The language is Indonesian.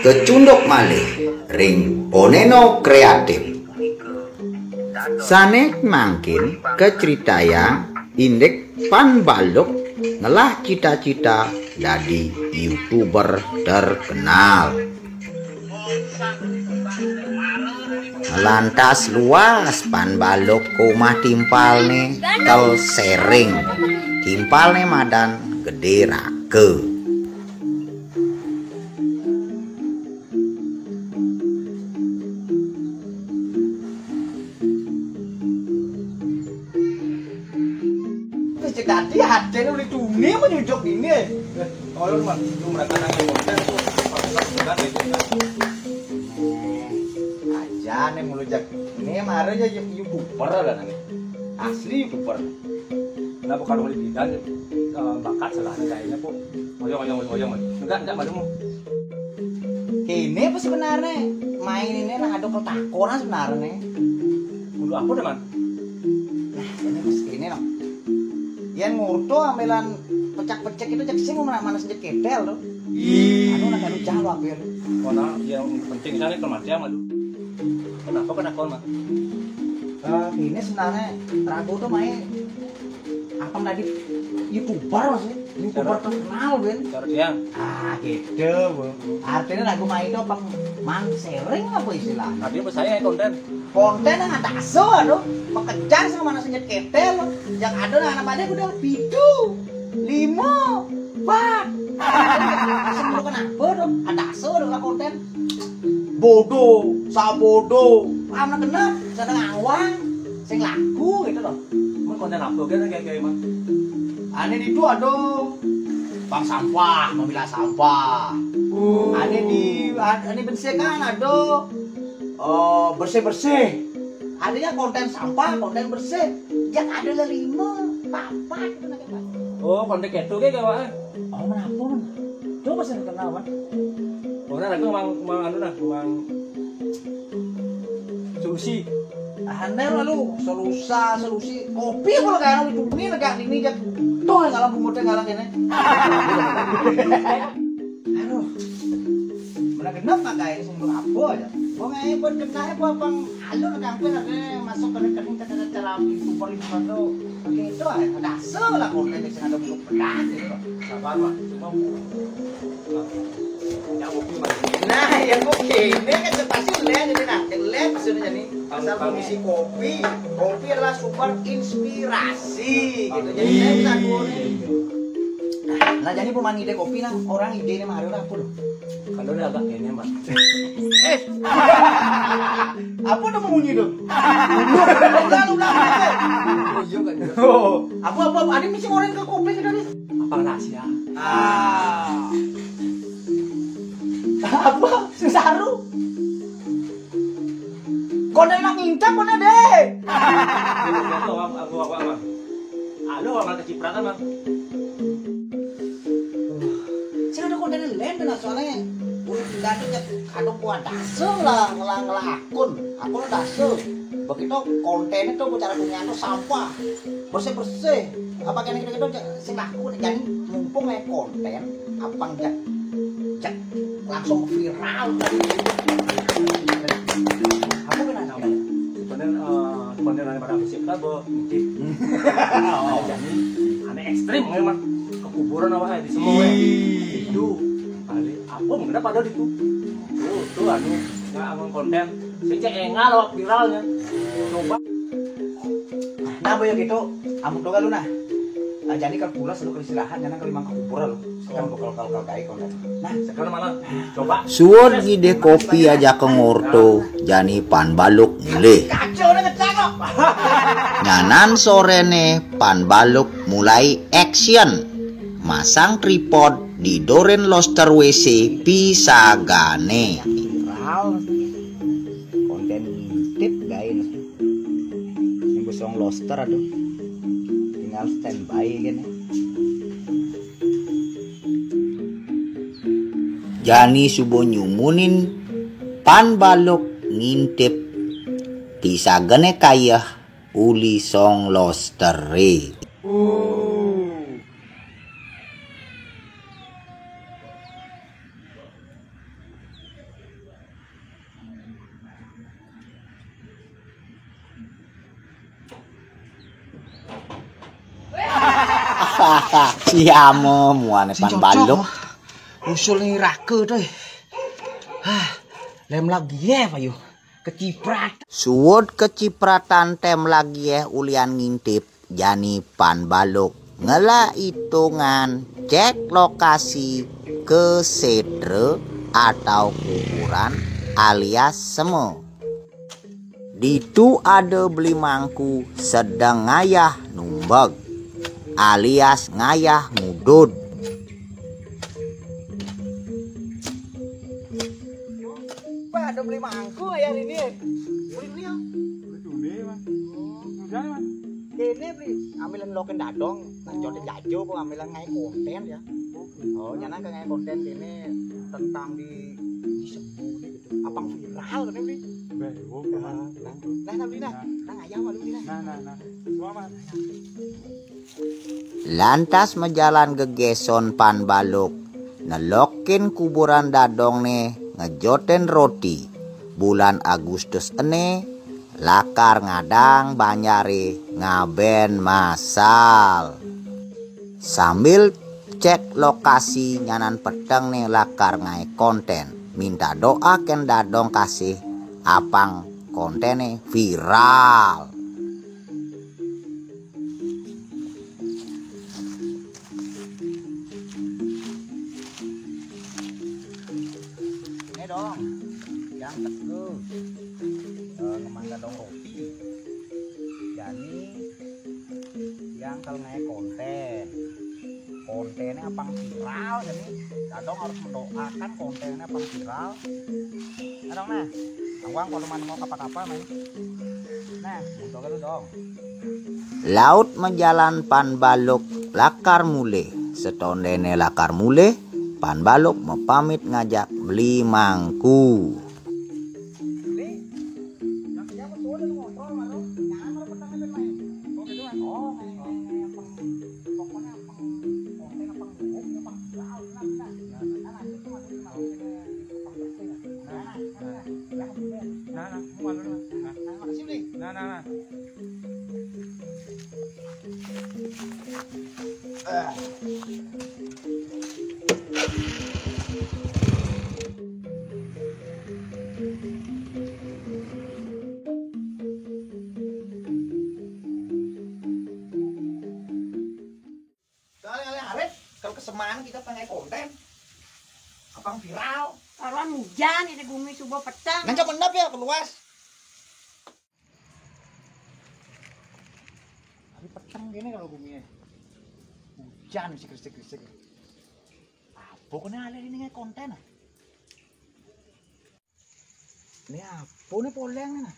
Kecunduk malih ring Poneno Kreatif. Sanek mangkin keceritaya indek Pan Baluk ngelah cita-cita jadi YouTuber terkenal. Lantas luas Pan Baluk kumah timpal nih tel sering timpal nih madan gede rake. Tadi hati udah dunia menyujuk ini. Kalau mah mereka nanya konten tuh aja nih melujak ini kemarin aja YouTuber lah nih asli YouTuber. Kenapa kalau di bidang bakat selahnya kayaknya kok oyong enggak malumu. Ini apa sebenarnya main ini nah ada ketakuran sebenarnya. Dulu apa teman? Nah ini pas ini loh. Yang ngurto ambilan pecak-pecek itu cek sih mana sejak kedel tuh. Anu nak anu jawab ya. Karena yang penting sana kematian mah. Kenapa kena kon mah? Ini sebenarnya Rago tuh main apa tadi YouTuber maksudnya. YouTuber terkenal Ben. Yang gitu. Artinya Rago main itu apa mang sharing apa istilah? Tadi apa saya konten yang ada aso aduh mengejar sama mana sejak kedel. Yang ada anak pada udah bidu 5 wah sebelum kenapa dong ada aso adalah konten bodoh sabodoh mana kena sedang awang sing lagu gitu loh mau konten apa kan kayak emang aneh itu aduh bang sampah memilah sampah aneh bersih kan aduh bersih adanya konten sampah konten bersih yang ada 5 papat gitu nak. Oh konten itu kayak gawat. Oh kenapa man? Coba sih kenal man. Oh nah aku mang anu nah mang solusi. Anda lalu solusi kopi kalau kayak itu ini negak ini jak tuh ngalam bumutnya ngalang ini. Aduh. Mana kenapa nggak kayak ini sebelum apa aja? Oh nggak pun kenal apa bang? Halo kampung ada masuk ke rekening cara YouTuber itu pakai itu ada asal lah konten yang ada untuk berat gitu. Sabar mah cuma jauh nah yang kopi ini kan pasti lihat jadi nanti lihat maksudnya nih asal mengisi kopi adalah super inspirasi gitu jadi saya bisa nah jadi pemain ide kopi nah orang ide ini mah ada apa loh kalau udah agak kayaknya mas apa udah bunyi tuh apa ada misi orang ke kopi sudah nih apa rahasia apa sesaru konten nak ngintap mana deh aku halo amal kecipratan bang saya ada konten lain dan soalnya udah tidak ada kuat dasar lah ngelah akun dasar begitu konten itu cara punya itu sampah bersih apa kayak gitu sing laku jadi mumpung kayak konten apa enggak langsung viral aku kena tahu konten yang pada fisik lah bo jadi aneh ekstrim memang kekuburan apa di semua itu kali apa mungkin pada itu tuh anu nggak aman konten sejak engal loh viralnya coba nah boyo gitu amu tuh lu nah jadi kalau pulas lu istirahat jangan kalau memang kekuburan lu sekarang bakal kayak konten nah sekarang mana coba suwon ide kopi aja ke ngurto jani Pan Baluk milih nyanan sorene Pan Baluk mulai action masang tripod di Doren Loster WC pisagane konten tip guys ini bosong Loster aduh tinggal standby gini jani subo nyumunin Pan Baluk ngintip pisagane kaya uli song Lostere Kaki ame muane pan balok. Usul ni raka tu. Lem lagi ya payu. Keciprat. Suwud kecipratan tem lagi ulian ngintip jani pan balok. Ngela hitungan cek lokasi ke sedre atau kuburan alias seme. Ditu ada beli mangku sedang ngayah numbeg alias ngayah ngudud. Pak ada beli mangku ya ini. Beli beli ya. Ini beli amilan loken dadong, nah jodoh jajo kok amilan ngai konten ya. Oh nyana ke ngai konten ini tentang di sembuh gitu. Apang viral kan beli. Nah beli nah ayah malu beli nah. Lantas mejalan gegeson pan balok, nelokin kuburan dadong ne ngejoten roti. Bulan Agustus ene lakar ngadang banyare ngaben masal. Sambil cek lokasi nyanan peteng nih lakar ngai konten. Minta doa ken dadong kasih apang kontennya viral. Ini dong, yang teguh, ngemangga dong roti. Jadi yang kalau ngai kontennya apang viral jadi dadong harus mendoakan kontennya apang viral. Nah dong nah, angwang kalau mau kapal main. Nah, untuk itu dong. Laut menjalan pan balok lakar mule. Setondene lakar mule, pan balok mepamit ngajak beli mangku. Nah. Kalau kesemaan kita pengen konten apang viral. Karuan hujan ini bumi subuh petang. Ngancam endap ya keluas. Tapi petang gini kalau buminya. Hujan sih krisik-krisik. Apa kena ada ini konten ah? Ini apa nih poleng nih?